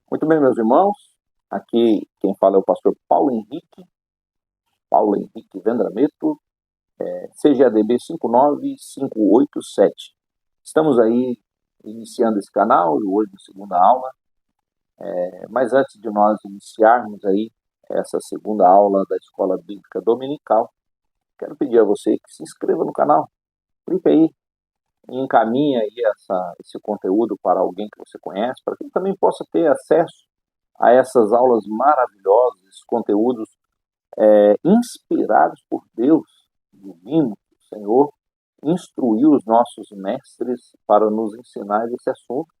Muito bem, meus irmãos. Aqui quem fala é o pastor Paulo Henrique Vendrameto, CGADB 59587. Estamos aí iniciando esse canal, hoje na segunda aula. Mas antes de nós iniciarmos aí essa segunda aula da Escola Bíblica Dominical, quero pedir a você que se inscreva no canal. Clique aí e encaminhe aí esse conteúdo para alguém que você conhece, para que ele também possa ter acesso a essas aulas maravilhosas, esses conteúdos inspirados por Deus divino. O Senhor instruiu os nossos mestres para nos ensinar esse assunto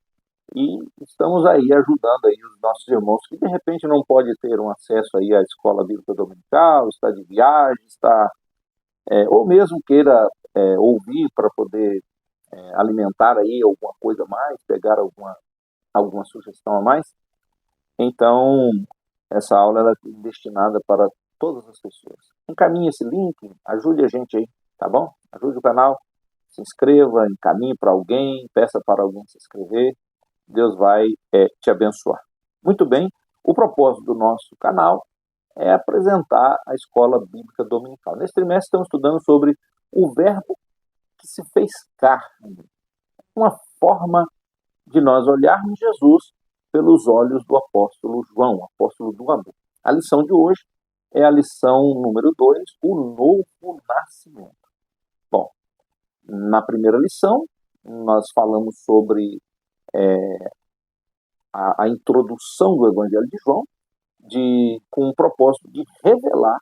e estamos aí ajudando aí os nossos irmãos que de repente não pode ter um acesso aí à escola bíblica dominical, está de viagem, ou mesmo queira ouvir para poder alimentar aí alguma coisa a mais, pegar alguma sugestão a mais. Então, essa aula ela é destinada para todas as pessoas. Encaminhe esse link, ajude a gente aí, tá bom? Ajude o canal, se inscreva, encaminhe para alguém, peça para alguém se inscrever. Deus vai te abençoar. Muito bem, o propósito do nosso canal é apresentar a Escola Bíblica Dominical. Nesse trimestre estamos estudando sobre o verbo que se fez carne. Uma forma de nós olharmos Jesus pelos olhos do apóstolo João, apóstolo do amor. A lição de hoje é a lição número 2, o novo nascimento. Bom, na primeira lição, nós falamos sobre a introdução do Evangelho de João, com o propósito de revelar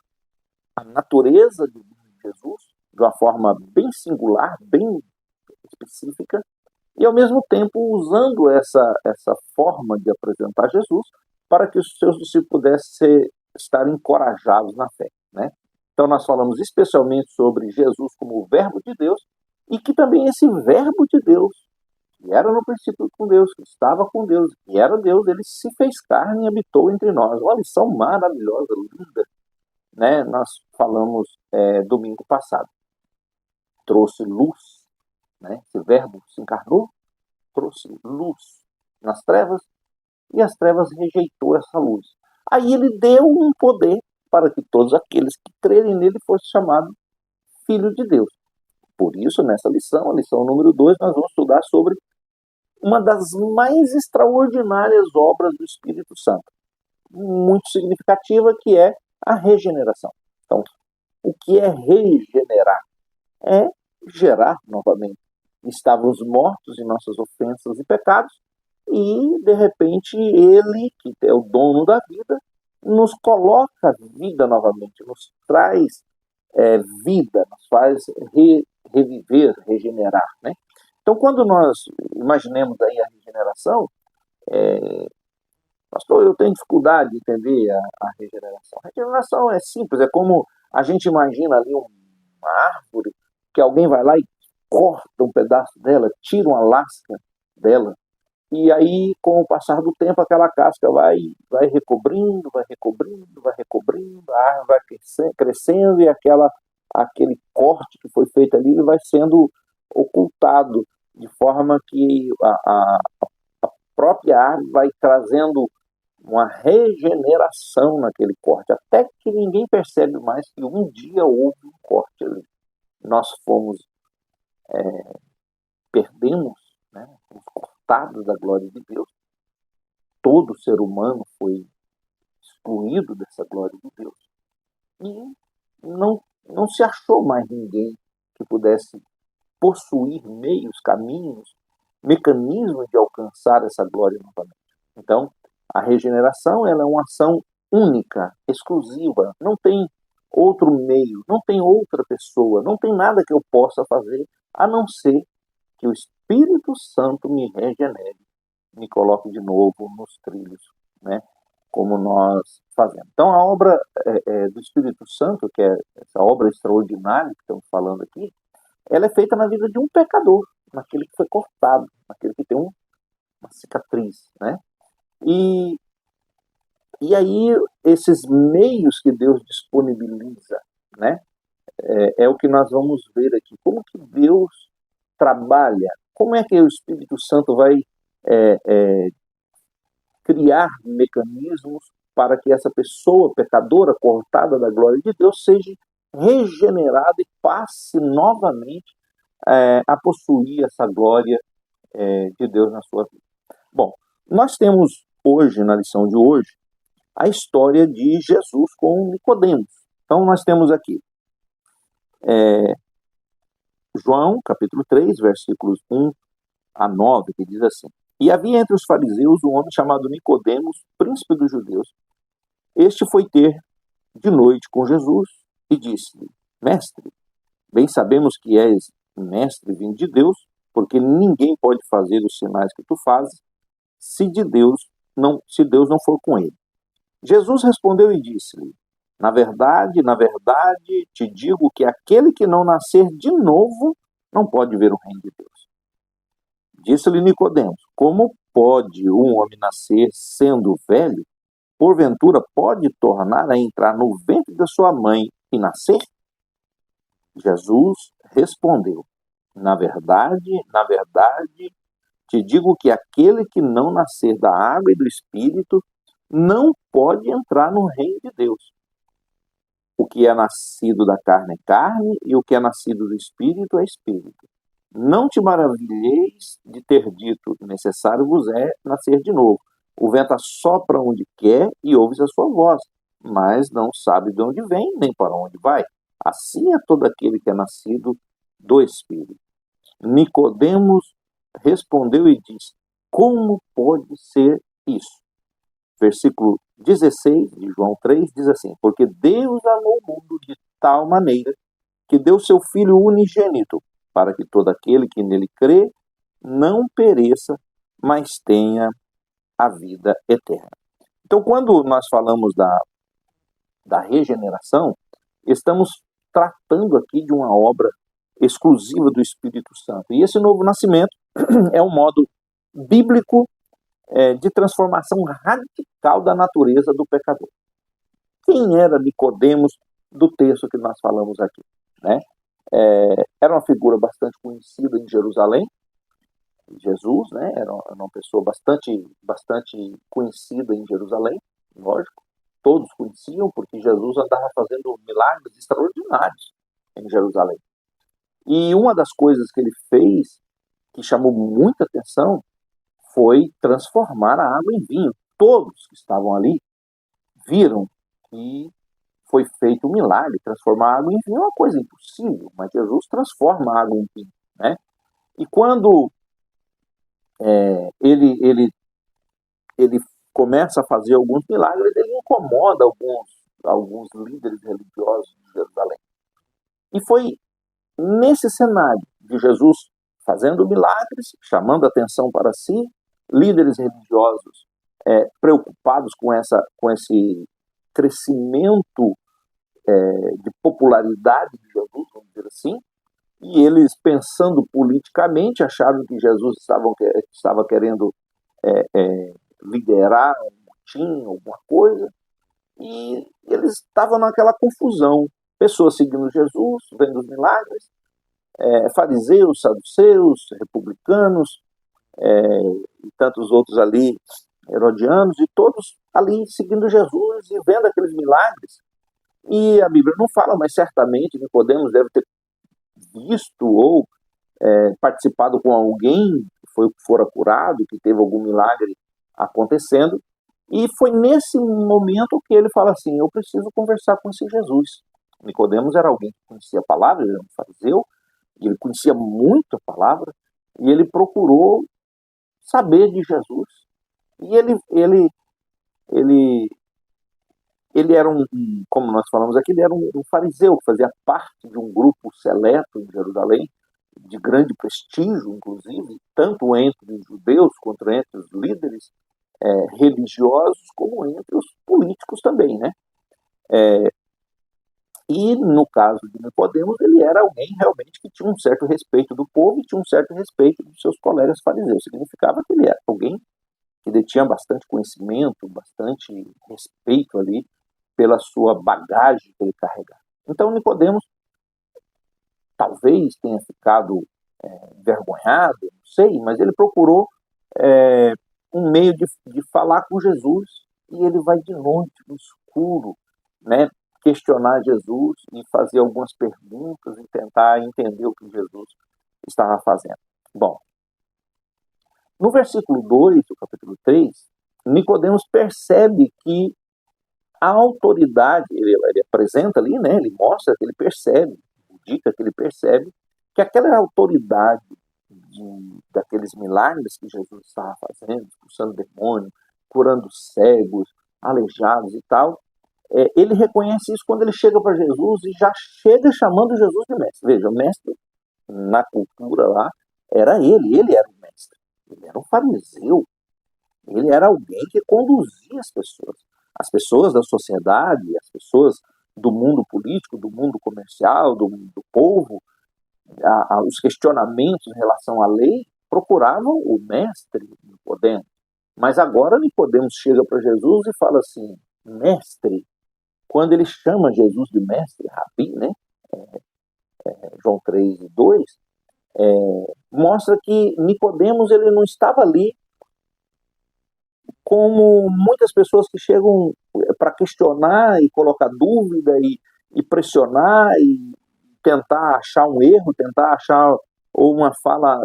a natureza de Jesus de uma forma bem singular, bem específica, e ao mesmo tempo usando essa forma de apresentar Jesus para que os seus discípulos pudessem estar encorajados na fé, né? Então nós falamos especialmente sobre Jesus como o verbo de Deus e que também esse verbo de Deus, que era no princípio com Deus, que estava com Deus, que era Deus, ele se fez carne e habitou entre nós. Uma lição maravilhosa, linda, né? Nós falamos domingo passado. Trouxe luz, né? Esse verbo se encarnou, trouxe luz nas trevas e as trevas rejeitou essa luz. Aí ele deu um poder para que todos aqueles que crerem nele fossem chamados filhos de Deus. Por isso, nessa lição, a lição número 2, nós vamos estudar sobre uma das mais extraordinárias obras do Espírito Santo, muito significativa, que é a regeneração. Então, o que é regenerar? É gerar novamente. Estávamos mortos em nossas ofensas e pecados, e de repente ele, que é o dono da vida, nos coloca vida novamente, nos traz vida, nos faz reviver, regenerar, né? Então, quando nós imaginemos aí a regeneração, pastor, eu tenho dificuldade de entender a regeneração. A regeneração é simples, é como a gente imagina ali uma árvore, que alguém vai lá e corta um pedaço dela, tira uma lasca dela, e aí, com o passar do tempo, aquela casca vai recobrindo, vai recobrindo, vai recobrindo, a árvore vai crescendo e aquele corte que foi feito ali vai sendo ocultado, de forma que a própria árvore vai trazendo uma regeneração naquele corte, até que ninguém percebe mais que um dia houve um corte ali. Nós perdemos, né, fomos cortados da glória de Deus. Todo ser humano foi excluído dessa glória de Deus. E não se achou mais ninguém que pudesse possuir meios, caminhos, mecanismos de alcançar essa glória novamente. Então, a regeneração ela é uma ação única, exclusiva, não tem outro meio, não tem outra pessoa, não tem nada que eu possa fazer, a não ser que o Espírito Santo me regenere, me coloque de novo nos trilhos, né? Como nós fazemos. Então, a obra do Espírito Santo, que é essa obra extraordinária que estamos falando aqui, ela é feita na vida de um pecador, naquele que foi cortado, naquele que tem uma cicatriz, né? E aí, esses meios que Deus disponibiliza, né? É o que nós vamos ver aqui. Como que Deus trabalha? Como é que o Espírito Santo vai criar mecanismos para que essa pessoa pecadora, cortada da glória de Deus, seja regenerada e passe novamente a possuir essa glória de Deus na sua vida. Bom, nós temos hoje, na lição de hoje, a história de Jesus com Nicodemos. Então nós temos aqui João, capítulo 3, versículos 1 a 9, que diz assim: E havia entre os fariseus um homem chamado Nicodemos, príncipe dos judeus. Este foi ter de noite com Jesus e disse-lhe: Mestre, bem sabemos que és mestre vindo de Deus, porque ninguém pode fazer os sinais que tu fazes se Deus não for com ele. Jesus respondeu e disse-lhe: na verdade, te digo que aquele que não nascer de novo não pode ver o reino de Deus. Disse-lhe Nicodemos: como pode um homem nascer sendo velho? Porventura pode tornar a entrar no ventre da sua mãe e nascer? Jesus respondeu: na verdade, te digo que aquele que não nascer da água e do Espírito não pode entrar no reino de Deus. O que é nascido da carne é carne, e o que é nascido do Espírito é Espírito. Não te maravilheis de ter dito: necessário vos é nascer de novo. O vento assopra onde quer e ouves a sua voz, mas não sabe de onde vem nem para onde vai. Assim é todo aquele que é nascido do Espírito. Nicodemos respondeu e disse: como pode ser isso? Versículo 16 de João 3 diz assim: porque Deus amou o mundo de tal maneira que deu seu Filho unigênito, para que todo aquele que nele crê não pereça, mas tenha a vida eterna. Então, quando nós falamos da regeneração, estamos tratando aqui de uma obra exclusiva do Espírito Santo. E esse novo nascimento é um modo bíblico de transformação radical da natureza do pecador. Quem era Nicodemos do texto que nós falamos aqui? Né? Era uma figura bastante conhecida em Jerusalém. Jesus, né, era uma pessoa bastante conhecida em Jerusalém, lógico. Todos conheciam, porque Jesus andava fazendo milagres extraordinários em Jerusalém. E uma das coisas que ele fez, que chamou muita atenção, foi transformar a água em vinho. Todos que estavam ali viram que foi feito um milagre. Transformar a água em vinho é uma coisa impossível, mas Jesus transforma a água em vinho, né? E quando ele começa a fazer alguns milagres, ele incomoda alguns líderes religiosos de Jerusalém. E foi nesse cenário de Jesus fazendo milagres, chamando atenção para si, líderes religiosos preocupados com esse crescimento de popularidade de Jesus, vamos dizer assim, e eles, pensando politicamente, acharam que Jesus estava querendo liderar um motim, alguma coisa, e eles estavam naquela confusão. Pessoas seguindo Jesus, vendo os milagres, fariseus, saduceus, republicanos, e tantos outros ali, herodianos, e todos ali seguindo Jesus e vendo aqueles milagres. E a Bíblia não fala, mas certamente Nicodemos deve ter visto ou participado com alguém que fora curado, que teve algum milagre acontecendo, e foi nesse momento que ele fala assim: eu preciso conversar com esse Jesus. Nicodemos era alguém que conhecia a palavra, ele era um fariseu, e ele conhecia muito a palavra, e ele procurou saber de Jesus. E ele era como nós falamos aqui, ele era um fariseu que fazia parte de um grupo seleto em Jerusalém, de grande prestígio, inclusive, tanto entre os judeus quanto entre os líderes religiosos, como entre os políticos também, né? E no caso de Nicodemos, ele era alguém realmente que tinha um certo respeito do povo e tinha um certo respeito dos seus colegas fariseus. Significava que ele era alguém que detinha bastante conhecimento, bastante respeito ali pela sua bagagem que ele carregava. Então Nicodemos talvez tenha ficado envergonhado, não sei, mas ele procurou um meio de falar com Jesus, e ele vai de noite, no escuro, né, questionar Jesus e fazer algumas perguntas e tentar entender o que Jesus estava fazendo. Bom, no versículo 2 do capítulo 3, Nicodemos percebe que a autoridade, ele apresenta ali, né, ele mostra que ele percebe, indica que ele percebe que aquela autoridade daqueles milagres que Jesus estava fazendo, expulsando demônio, curando cegos, aleijados e tal, ele reconhece isso quando ele chega para Jesus e já chega chamando Jesus de mestre. Veja, o mestre, na cultura lá, era ele era o mestre. Ele era um fariseu, ele era alguém que conduzia as pessoas da sociedade, as pessoas do mundo político, do mundo comercial, do povo, os questionamentos em relação à lei, procuravam o mestre Nicodemos. Mas agora Nicodemos chega para Jesus e fala assim, mestre, quando ele chama Jesus de mestre, Rabi, né? João 3:2, mostra que Nicodemos ele não estava ali como muitas pessoas que chegam para questionar e colocar dúvida e pressionar e tentar achar um erro, tentar achar ou uma fala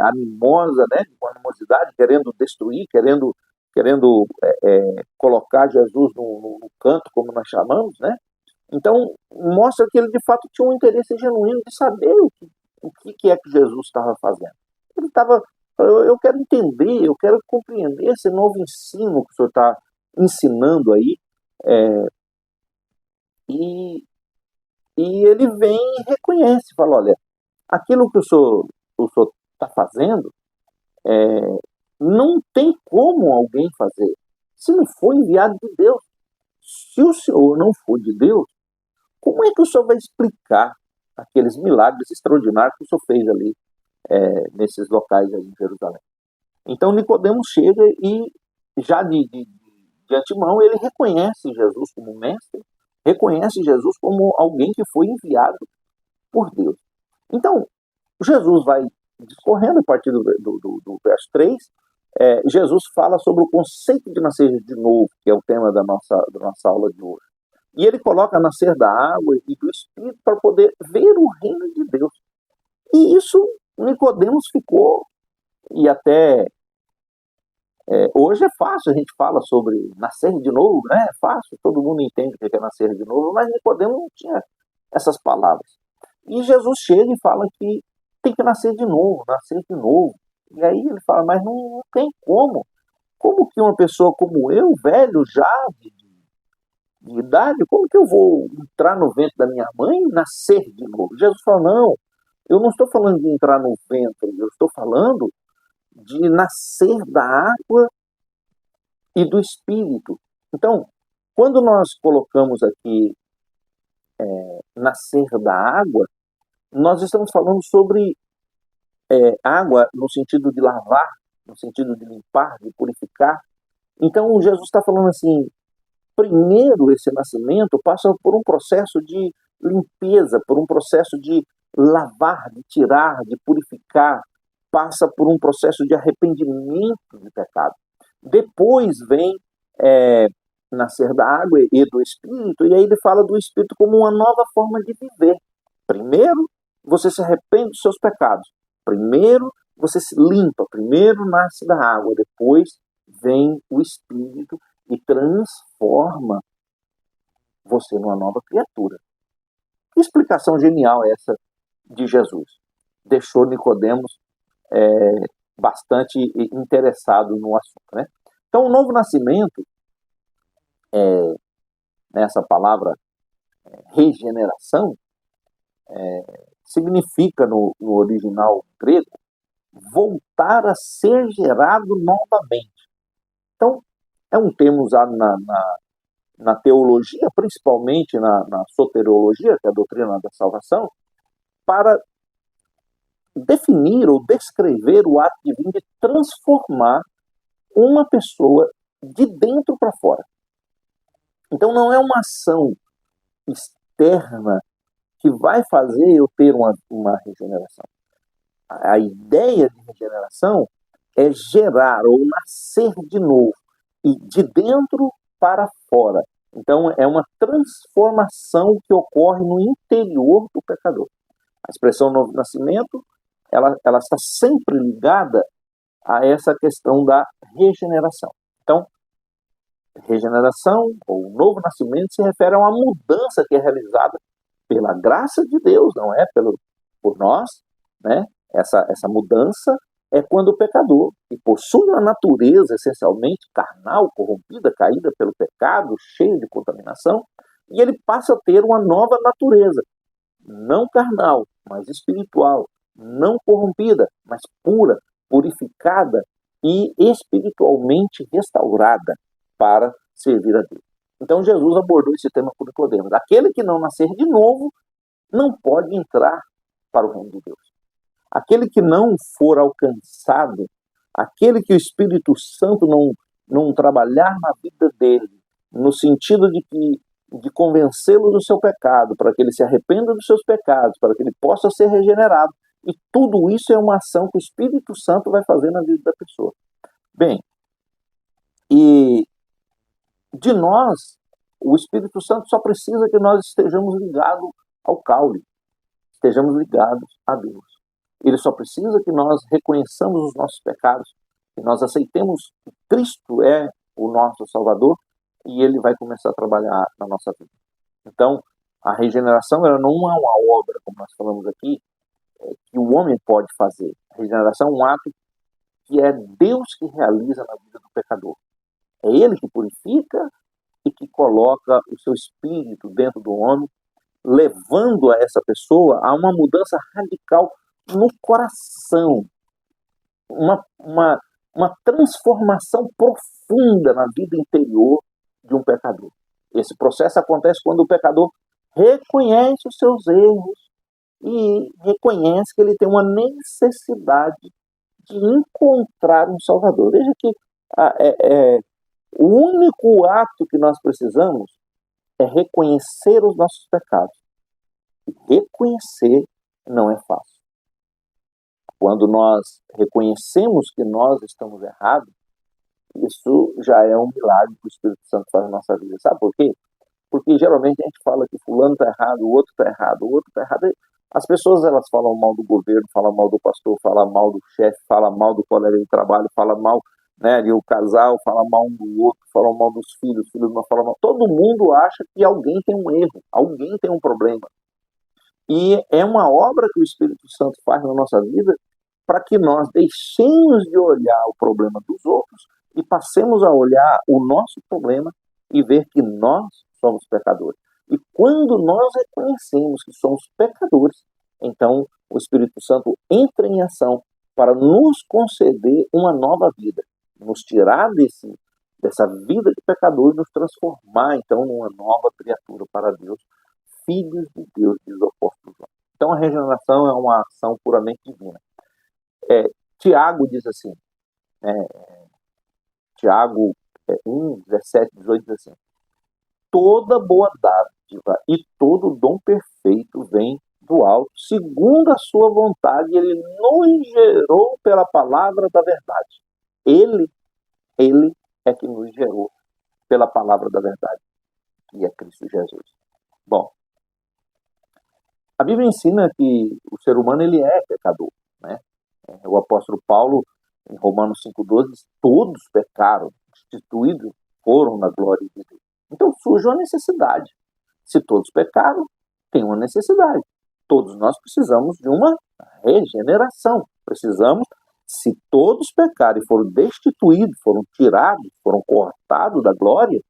animosa, né, com animosidade, querendo destruir, querendo colocar Jesus no canto, como nós chamamos, né? Então, mostra que ele de fato tinha um interesse genuíno de saber o que é que Jesus estava fazendo. Ele estava, eu quero entender, eu quero compreender esse novo ensino que o senhor está ensinando aí, e, e ele vem e reconhece, fala, olha, aquilo que o senhor está fazendo, não tem como alguém fazer, se não for enviado de Deus. Se o senhor não for de Deus, como é que o senhor vai explicar aqueles milagres extraordinários que o senhor fez ali nesses locais aí em Jerusalém? Então Nicodemos chega e já de antemão ele reconhece Jesus como mestre, reconhece Jesus como alguém que foi enviado por Deus. Então Jesus vai discorrendo a partir do verso 3, Jesus fala sobre o conceito de nascer de novo, que é o tema da nossa aula de hoje. E ele coloca nascer da água e do Espírito para poder ver o reino de Deus. E isso Nicodemos ficou, e até hoje é fácil, a gente fala sobre nascer de novo, né? É fácil, todo mundo entende o que é nascer de novo, mas Nicodemos não tinha essas palavras. E Jesus chega e fala que tem que nascer de novo, nascer de novo. E aí ele fala, mas não tem como. Como que uma pessoa como eu, velho já, de idade, como que eu vou entrar no ventre da minha mãe e nascer de novo? Jesus falou, não, eu não estou falando de entrar no ventre, eu estou falando de nascer da água e do Espírito. Então, quando nós colocamos aqui nascer da água, nós estamos falando sobre água no sentido de lavar, no sentido de limpar, de purificar. Então, Jesus está falando assim, primeiro esse nascimento passa por um processo de limpeza, por um processo de lavar, de tirar, de purificar, passa por um processo de arrependimento de pecado. Depois vem nascer da água e do Espírito, e aí ele fala do Espírito como uma nova forma de viver. Primeiro, você se arrepende dos seus pecados. Primeiro, você se limpa. Primeiro, nasce da água. Depois, vem o Espírito e transforma você numa nova criatura. Que explicação genial é essa de Jesus? Deixou Nicodemos bastante interessado no assunto, né? Então, o novo nascimento, nessa palavra regeneração, significa no original grego voltar a ser gerado novamente. Então, é um termo usado na teologia, principalmente na soteriologia, que é a doutrina da salvação, para definir ou descrever o ato divino de transformar uma pessoa de dentro para fora. Então não é uma ação externa que vai fazer eu ter uma regeneração. A ideia de regeneração é gerar ou nascer de novo, e de dentro para fora. Então, é uma transformação que ocorre no interior do pecador. A expressão novo nascimento, ela está sempre ligada a essa questão da regeneração. Então, regeneração ou novo nascimento se refere a uma mudança que é realizada pela graça de Deus, não é por nós, né? Essa mudança é quando o pecador, que possui uma natureza essencialmente carnal, corrompida, caída pelo pecado, cheia de contaminação, e ele passa a ter uma nova natureza, não carnal, mas espiritual, não corrompida, mas pura, purificada e espiritualmente restaurada para servir a Deus. Então Jesus abordou esse tema com Nicodemos. Aquele que não nascer de novo não pode entrar para o reino de Deus. Aquele que não for alcançado, aquele que o Espírito Santo não trabalhar na vida dele, no sentido de convencê-lo do seu pecado, para que ele se arrependa dos seus pecados, para que ele possa ser regenerado. E tudo isso é uma ação que o Espírito Santo vai fazer na vida da pessoa. Bem, e de nós, o Espírito Santo só precisa que nós estejamos ligados ao caule, estejamos ligados a Deus. Ele só precisa que nós reconheçamos os nossos pecados, que nós aceitemos que Cristo é o nosso Salvador e ele vai começar a trabalhar na nossa vida. Então, a regeneração ela não é uma obra, como nós falamos aqui, que o homem pode fazer. A regeneração é um ato que é Deus que realiza na vida do pecador. É ele que purifica e que coloca o seu espírito dentro do homem, levando a essa pessoa a uma mudança radical no coração, uma transformação profunda na vida interior de um pecador. Esse processo acontece quando o pecador reconhece os seus erros e reconhece que ele tem uma necessidade de encontrar um Salvador. Veja que o único ato que nós precisamos é reconhecer os nossos pecados. E reconhecer não é fácil. Quando nós reconhecemos que nós estamos errados, isso já é um milagre que o Espírito Santo faz na nossa vida. Sabe por quê? Porque geralmente a gente fala que fulano está errado, o outro está errado, o outro está errado. As pessoas elas falam mal do governo, falam mal do pastor, falam mal do chefe, falam mal do colega de trabalho, falam mal, né, de um casal, falam mal um do outro, falam mal dos filhos, filhos não falam mal. Todo mundo acha que alguém tem um erro, alguém tem um problema. E é uma obra que o Espírito Santo faz na nossa vida para que nós deixemos de olhar o problema dos outros e passemos a olhar o nosso problema e ver que nós somos pecadores. E quando nós reconhecemos que somos pecadores, então o Espírito Santo entra em ação para nos conceder uma nova vida, nos tirar dessa vida de pecador e nos transformar, então, numa nova criatura para Deus, filhos de Deus, diz o apóstolo João. Então a regeneração é uma ação puramente divina. Tiago diz assim, Tiago 1, 17, 18 diz assim: toda boa dádiva e todo dom perfeito vem do alto, segundo a sua vontade, ele nos gerou pela palavra da verdade. Ele é que nos gerou pela palavra da verdade, que é Cristo Jesus. Bom, a Bíblia ensina que o ser humano ele é pecador, né? O apóstolo Paulo, em Romanos 5,12, diz: todos pecaram, destituídos foram na glória de Deus. Então surge uma necessidade. Se todos pecaram, tem uma necessidade. Todos nós precisamos de uma regeneração. Precisamos, se todos pecarem e foram destituídos, foram tirados, foram cortados da glória,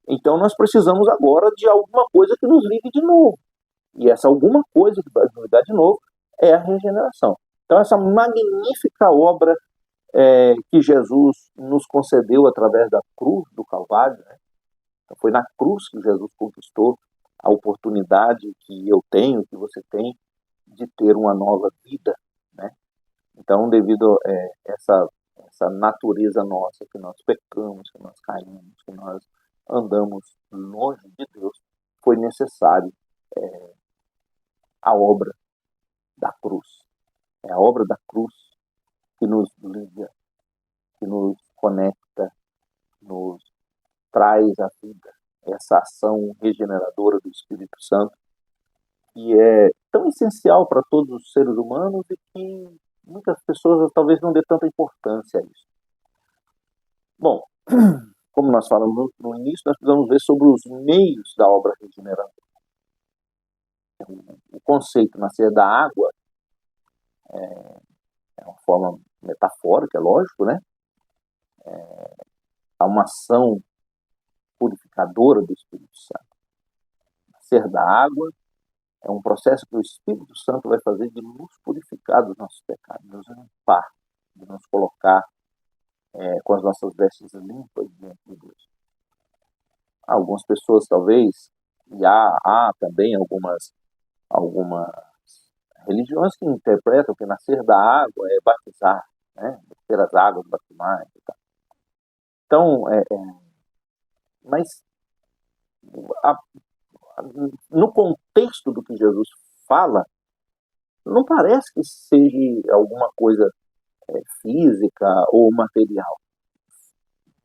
então nós precisamos agora de alguma coisa que nos ligue de novo. E essa alguma coisa que vai nos ligar de novo é a regeneração. Então essa magnífica obra que Jesus nos concedeu através da cruz do Calvário, né? Então, foi na cruz que Jesus conquistou a oportunidade que eu tenho, que você tem, de ter uma nova vida, né? Então, devido a essa natureza nossa, que nós pecamos, que nós caímos, que nós andamos longe de Deus, foi necessário a obra da cruz. É a obra da cruz que nos liga que nos conecta, nos traz à vida, essa ação regeneradora do Espírito Santo, que é tão essencial para todos os seres humanos e que muitas pessoas talvez não dê tanta importância a isso. Bom, como nós falamos no início, nós precisamos ver sobre os meios da obra regeneradora. O conceito nascer da água é uma forma metafórica, é lógico, né? Há uma ação purificadora do Espírito Santo. Nascer da água é um processo que o Espírito Santo vai fazer de nos purificar dos nossos pecados, de nos limpar, de nos colocar com as nossas vestes limpas diante de Deus. Algumas pessoas talvez, e há também algumas religiões que interpretam que nascer da água é batizar, né? Ter as águas batismais e tal. Então, mas no contexto do que Jesus fala, não parece que seja alguma coisa física ou material.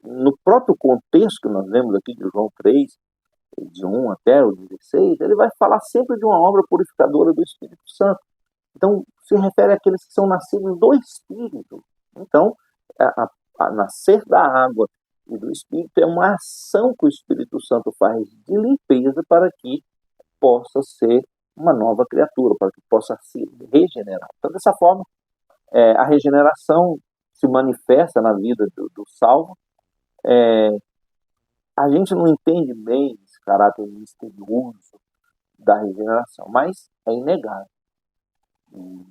No próprio contexto que nós vemos aqui de João 3, de 1 até o 16, ele vai falar sempre de uma obra purificadora do Espírito Santo. Então, se refere àqueles que são nascidos do Espírito. Então, a nascer da água e do Espírito é uma ação que o Espírito Santo faz de limpeza para que possa ser uma nova criatura, para que possa se regenerar. Então, dessa forma, a regeneração se manifesta na vida do salvo. A gente não entende bem esse caráter misterioso da regeneração, mas é inegável. E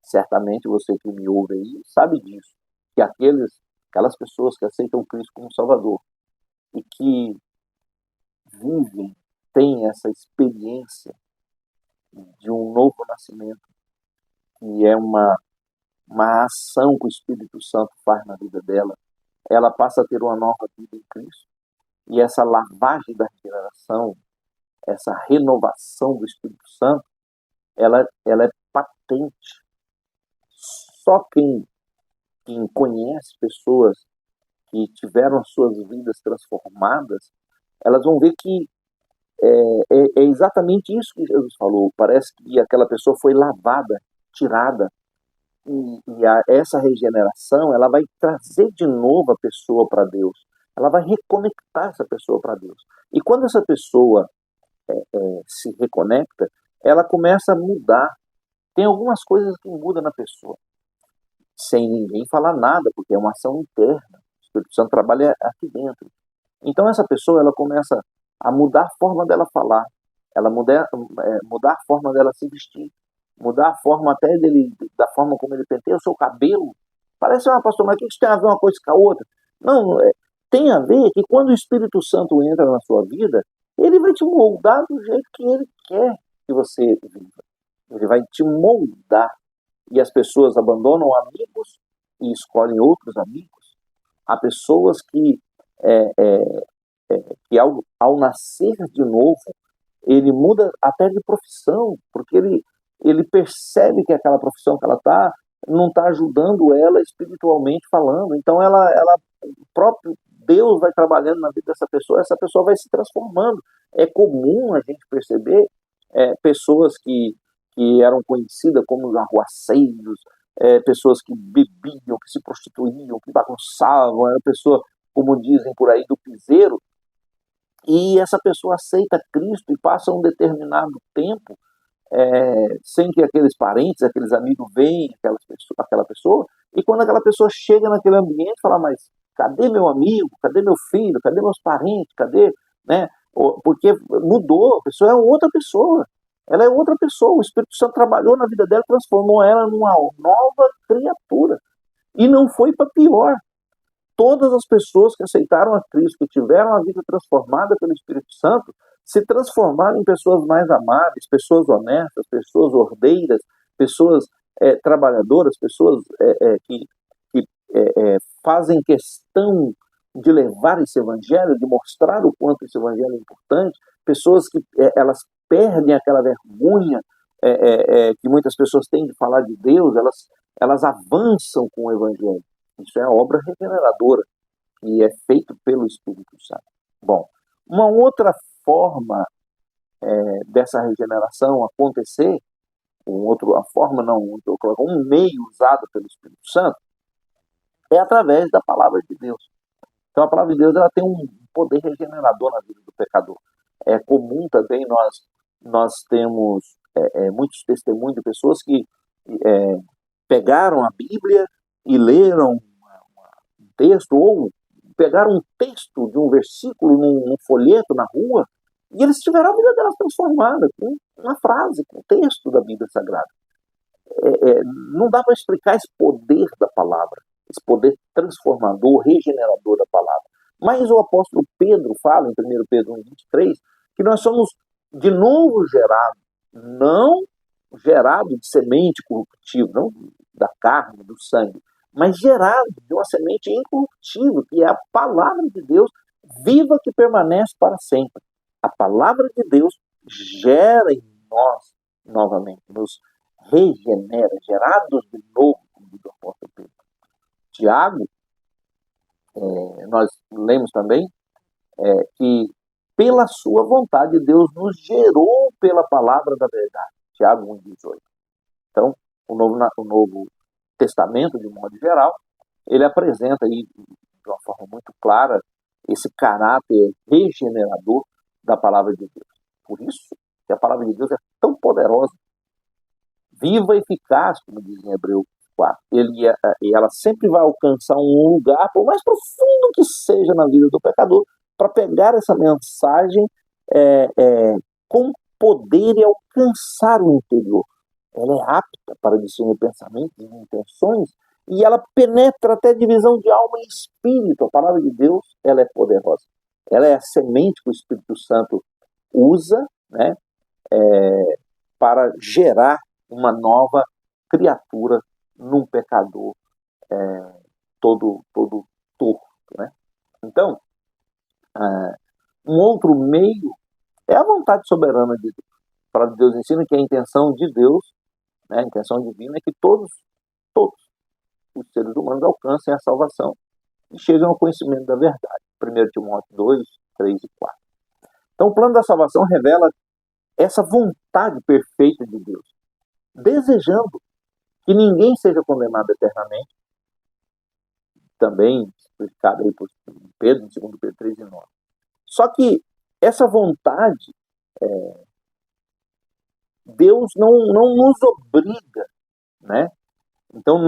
certamente você que me ouve aí sabe disso, que aquelas pessoas que aceitam Cristo como Salvador e que vivem, têm essa experiência de um novo nascimento, que é uma ação que o Espírito Santo faz na vida dela, ela passa a ter uma nova vida em Cristo. E essa lavagem da regeneração, essa renovação do Espírito Santo, ela é patente. Só quem conhece pessoas que tiveram as suas vidas transformadas, elas vão ver que é exatamente isso que Jesus falou. Parece que aquela pessoa foi lavada, tirada. E essa regeneração, ela vai trazer de novo a pessoa para Deus. Ela vai reconectar essa pessoa para Deus. E quando essa pessoa se reconecta, ela começa a mudar. Tem algumas coisas que mudam na pessoa, sem ninguém falar nada, porque é uma ação interna. O Espírito Santo trabalha aqui dentro. Então essa pessoa, ela começa a mudar a forma dela falar, ela mudar a forma dela se vestir, mudar a forma até da forma como ele penteia o seu cabelo. Parece, pastor, mas o que isso tem a ver uma coisa com a outra? Não, tem a ver que quando o Espírito Santo entra na sua vida, ele vai te moldar do jeito que ele quer que você viva. Ele vai te moldar. E as pessoas abandonam amigos e escolhem outros amigos. Há pessoas que ao nascer de novo, ele muda até de profissão, porque ele percebe que aquela profissão que ela está não está ajudando ela espiritualmente falando. Então o próprio Deus vai trabalhando na vida dessa pessoa, essa pessoa vai se transformando. É comum a gente perceber pessoas que eram conhecidas como os arruaceiros, pessoas que bebiam, que se prostituíam, que bagunçavam, era pessoa, como dizem por aí, do piseiro, e essa pessoa aceita Cristo e passa um determinado tempo sem que aqueles parentes, aqueles amigos vejam aquela pessoa, e quando aquela pessoa chega naquele ambiente, fala, mas cadê meu amigo, cadê meu filho, cadê meus parentes, cadê, né? Porque mudou, a pessoa é outra pessoa, ela é outra pessoa, o Espírito Santo trabalhou na vida dela, transformou ela numa nova criatura, e não foi para pior. Todas as pessoas que aceitaram a Cristo, que tiveram a vida transformada pelo Espírito Santo, se transformaram em pessoas mais amáveis, pessoas honestas, pessoas ordeiras, pessoas trabalhadoras, pessoas que fazem questão de levar esse evangelho, de mostrar o quanto esse evangelho é importante, pessoas que elas perdem aquela vergonha que muitas pessoas têm de falar de Deus, elas avançam com o evangelho. Isso é a obra regeneradora que é feito pelo Espírito Santo. Bom, uma outra forma dessa regeneração acontecer, um meio usado pelo Espírito Santo, é através da palavra de Deus. Então a palavra de Deus ela tem um poder regenerador na vida do pecador. É comum também nós temos muitos testemunhos de pessoas que pegaram a Bíblia e leram um texto, ou pegaram um texto de um versículo num folheto na rua, e eles tiveram a vida delas transformada com uma frase, com um texto da Bíblia Sagrada. Não dá para explicar esse poder da palavra, esse poder transformador, regenerador da palavra. Mas o apóstolo Pedro fala, em 1 Pedro 1,23, que nós somos de novo gerados, não gerado de semente corruptível, não da carne, do sangue, mas gerado de uma semente incorruptível, que é a palavra de Deus viva que permanece para sempre. A palavra de Deus gera em nós novamente, nos regenera, gerados de novo, como diz o apóstolo Pedro. Tiago, nós lemos também que pela sua vontade Deus nos gerou pela palavra da verdade. Tiago 1,18. Então, o Novo Testamento, de modo geral, ele apresenta aí, de uma forma muito clara, esse caráter regenerador da palavra de Deus. Por isso que a palavra de Deus é tão poderosa, viva e eficaz, como diz em Hebreus 4. E ela sempre vai alcançar um lugar, por mais profundo que seja na vida do pecador, para pegar essa mensagem com poder e alcançar o interior. Ela é apta para discernir pensamentos e intenções, e ela penetra até a divisão de alma e espírito. A palavra de Deus, ela é poderosa. Ela é a semente que o Espírito Santo usa, né, para gerar uma nova criatura num pecador todo torto, né? Então, um outro meio é a vontade soberana de Deus. A palavra de Deus ensina que a intenção de Deus, né, a intenção divina, é que todos os seres humanos alcancem a salvação e cheguem ao conhecimento da verdade. 1 Timóteo 2, 3 e 4. Então, o plano da salvação revela essa vontade perfeita de Deus, desejando que ninguém seja condenado eternamente, também explicado aí por Pedro, em 2 Pedro 3 e 9. Só que essa vontade, Deus não nos obriga, né? Então,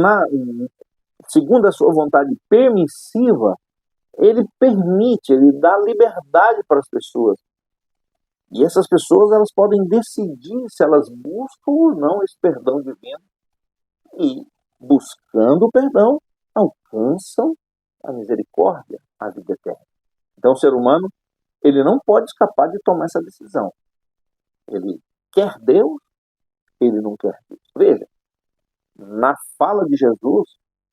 segundo a sua vontade permissiva, ele permite, ele dá liberdade para as pessoas. E essas pessoas, elas podem decidir se elas buscam ou não esse perdão divino. E, buscando o perdão, alcançam a misericórdia, a vida eterna. Então, o ser humano, ele não pode escapar de tomar essa decisão. Ele quer Deus, ele não quer Deus. Veja, na fala de Jesus,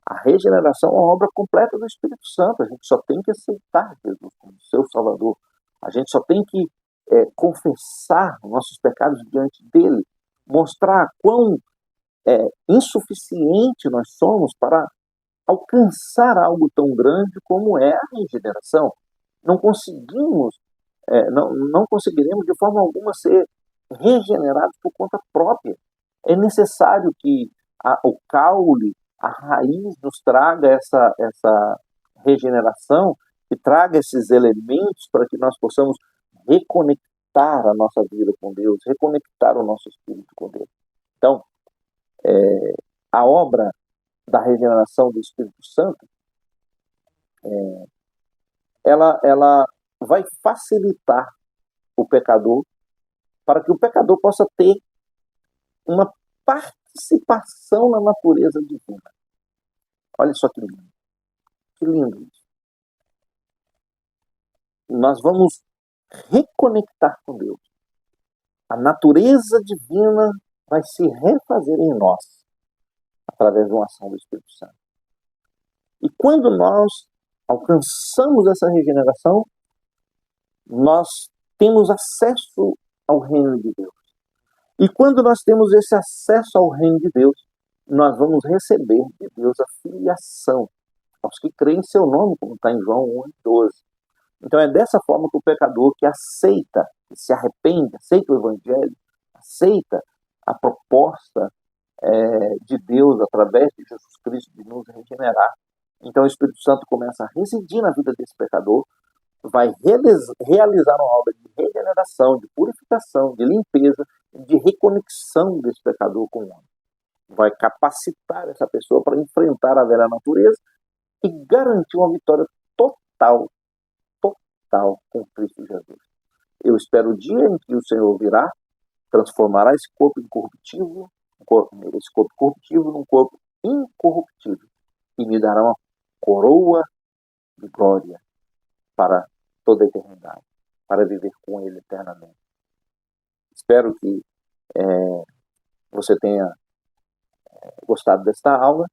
a regeneração é uma obra completa do Espírito Santo. A gente só tem que aceitar Jesus como seu Salvador. A gente só tem que confessar nossos pecados diante dele, mostrar quão insuficiente nós somos para alcançar algo tão grande como é a regeneração. Não conseguimos, não conseguiremos de forma alguma ser regenerados por conta própria. É necessário que o caule, a raiz nos traga essa regeneração, que traga esses elementos para que nós possamos reconectar a nossa vida com Deus, reconectar o nosso espírito com Deus. Então, a obra da regeneração do Espírito Santo, ela vai facilitar o pecador para que o pecador possa ter uma participação na natureza divina. Olha só que lindo. Que lindo isso. Nós vamos reconectar com Deus. A natureza divina vai se refazer em nós, através de uma ação do Espírito Santo. E quando nós alcançamos essa regeneração, nós temos acesso ao reino de Deus. E quando nós temos esse acesso ao reino de Deus, nós vamos receber de Deus a filiação. aos que creem em seu nome, como está em João 1:12. Então é dessa forma que o pecador que aceita, que se arrepende, aceita o Evangelho, aceita a proposta de Deus através de Jesus Cristo de nos regenerar. Então o Espírito Santo começa a residir na vida desse pecador, vai realizar uma obra de regeneração, de purificação, de limpeza, de reconexão desse pecador com o homem. Vai capacitar essa pessoa para enfrentar a velha natureza e garantir uma vitória total com Cristo Jesus. Eu espero o dia em que o Senhor virá, transformará esse corpo incorruptível, esse corpo corruptível num corpo incorruptível e me dará uma coroa de glória para toda a eternidade, para viver com Ele eternamente. Espero que você tenha gostado desta aula,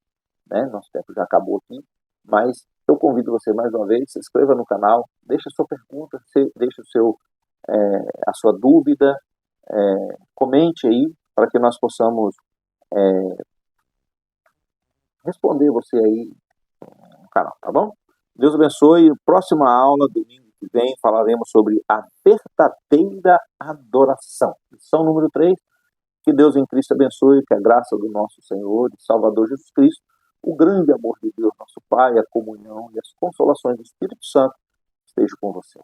né? Nosso tempo já acabou aqui, mas eu convido você mais uma vez, se inscreva no canal, deixe a sua pergunta, deixe a sua dúvida, comente aí para que nós possamos responder você aí no canal, tá bom? Deus abençoe. Próxima aula, domingo que vem, falaremos sobre a verdadeira adoração. Lição número 3. Que Deus em Cristo abençoe, que a graça do nosso Senhor e Salvador Jesus Cristo, o grande amor de Deus, nosso Pai, a comunhão e as consolações do Espírito Santo estejam com você.